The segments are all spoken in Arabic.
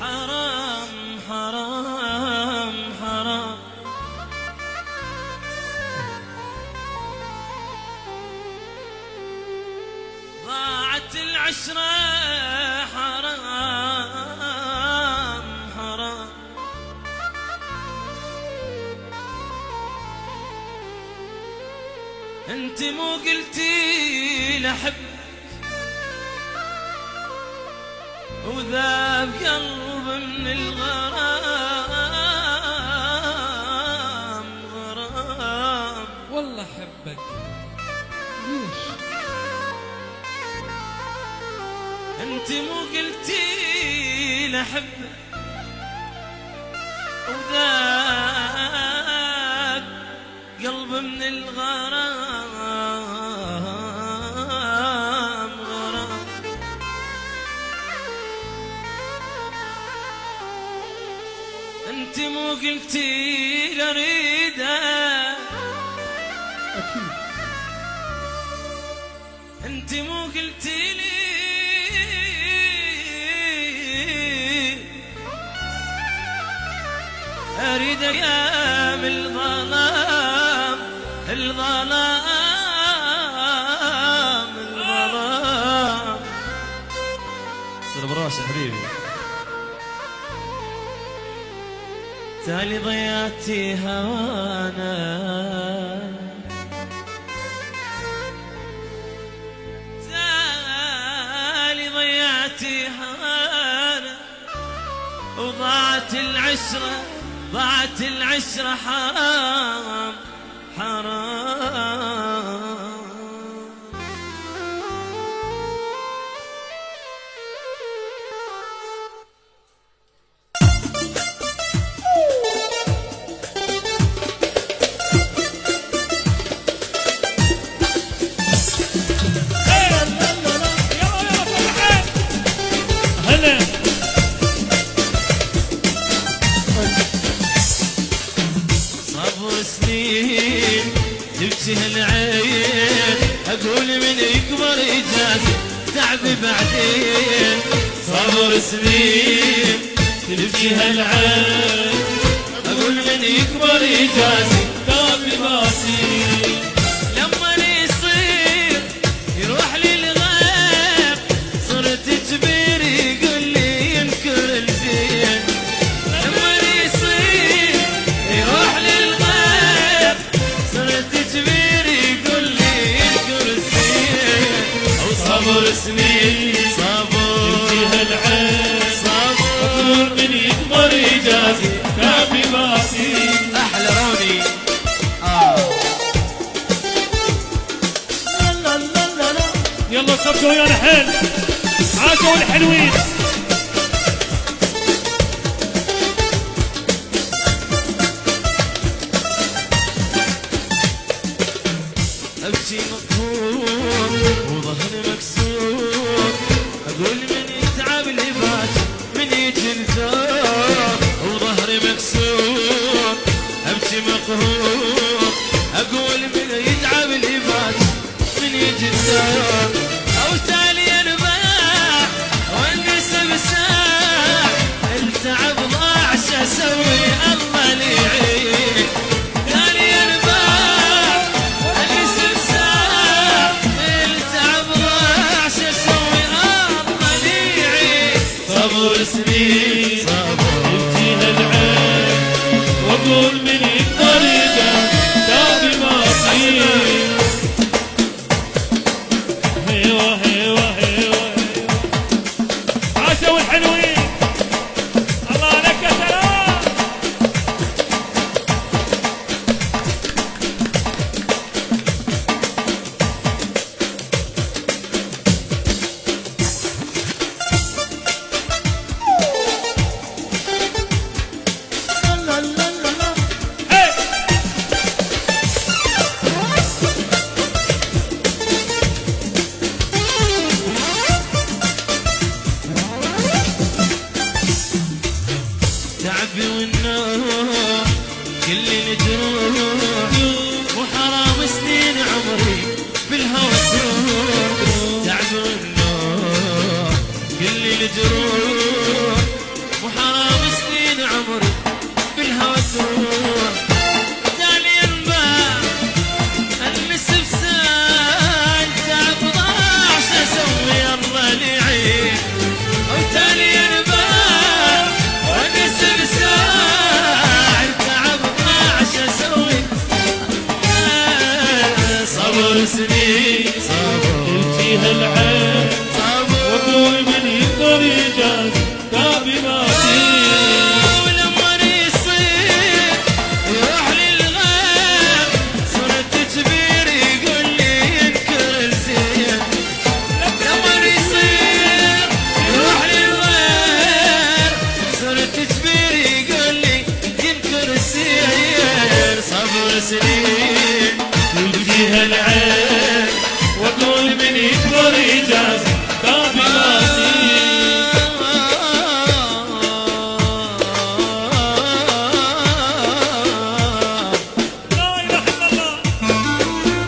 حرام حرام حرام ضاعت العشرة حرام حرام انت مو قلتي لحب وذاب قلب من الغرام غرام والله حبك ليش انت مو قلتي لحبك وذاب قلب من الغرام غرام انت مو قلتي لريده اكيد انت مو قلتي لي اريد ايام الظلام الظلام الظلام صر براسي حبيبي تالي ضيعتي هوانا تالي ضيعتي هوانا وضاعت العشرة ضاعت العشرة حرام حرام تبكي هالعين اقول من يكبر يجازي تعبي بعدين صبر سنين تبكي هالعين اقول من يكبر يجازي تعبي بعدين لما يصير يروح لي الغير صرت كبير يقول لي ينكر الزين لما يصير يروح لي صبر سنين صبر فيها العين صبر أكبر من يكبر يجازي كافي باسي أحلى روني لا لا لا لا يلا سبقوا يا الحين عاشوا الحلوين أبكي مقهور وظهري مكسور أقول من يتعب لباس من يجي الزور وظهري مكسور أبكي مقهور أقول من يتعب لباس من يجي الزور أو تالي أرباح وانقسم ساع التعب ضاع شو أسوي الله لي يعين تالي أرباح وانقسم ساع التعب ضاع شو أسوي الله لي يعين صبر سنين صبر فيها العين وأقول من يقدر يجازي كافي باسي صبر سنين صبر تبكيها العين صبر واقول من يقدر يجاز تابي ما ولما يصير يروح للغير صرت كبير يقول لي ينكر الزين لما يصير يروح للغير صرت كبير يقول لي ينكر الزين صبر سنين تبكيها العين واقول من يقدر يجاز تابي ما لا اله الا الله.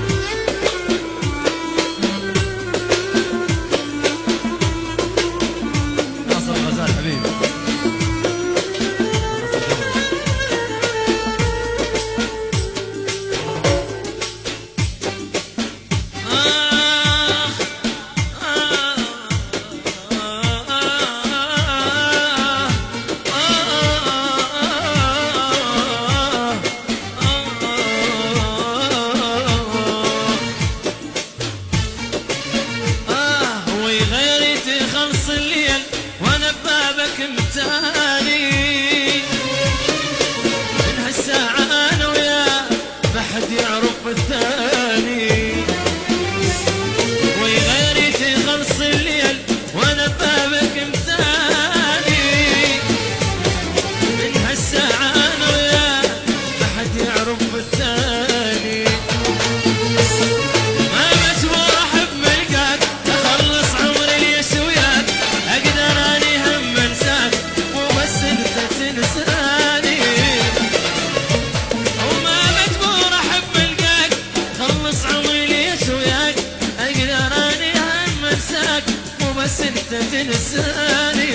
ناصر الغزال حبيبي وغيري تخلص الليل وانا ببابك متاني من هالساعة انا وياه ما حد يعرف الثاني وغيري تخلص الليل وانا ببابك متاني من هالساعة انا وياه ما حد يعرف الثاني ما مجبور احب ملقاك اخلص عمري ليش وياك اقدر اني هم انساك مو بس انت تنساني وما مجبور احب ملقاك اخلص عمري ليش وياك اقدر اني هم انساك مو بس انت تنساني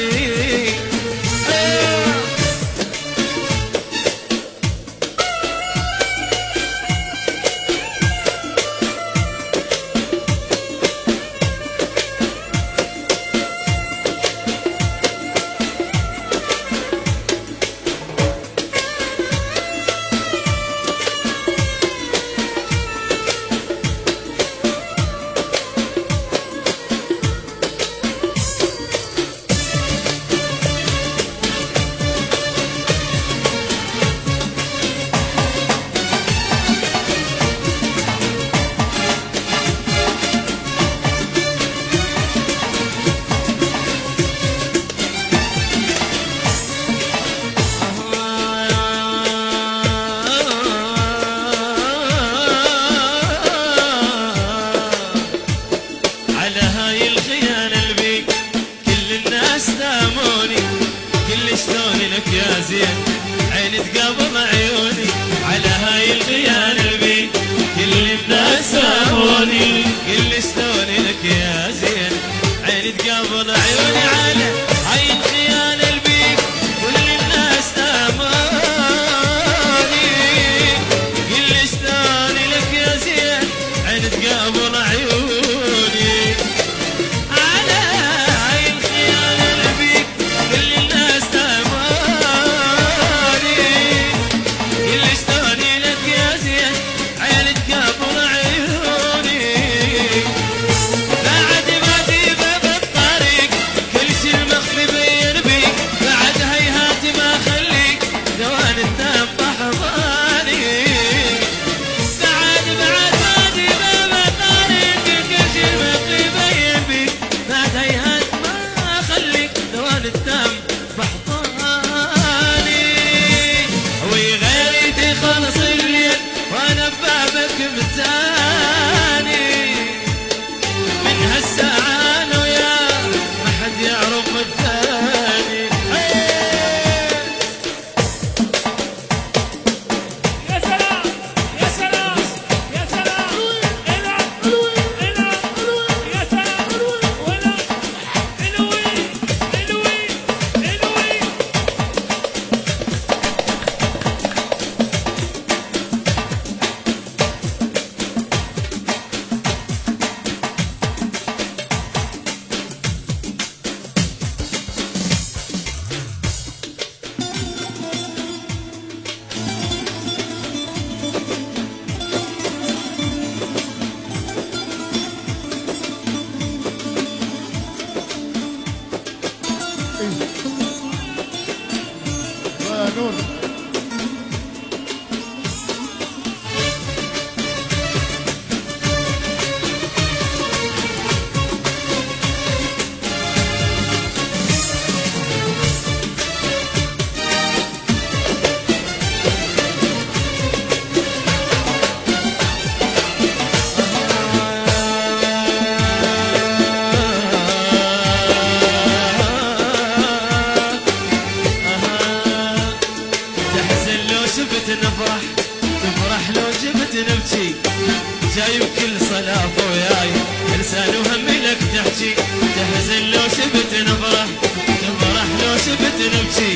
وياي بكل صلاة وياي لسان وهمي لك تحكي تحزن لو شفت نفرح تفرح لو شفت نبكي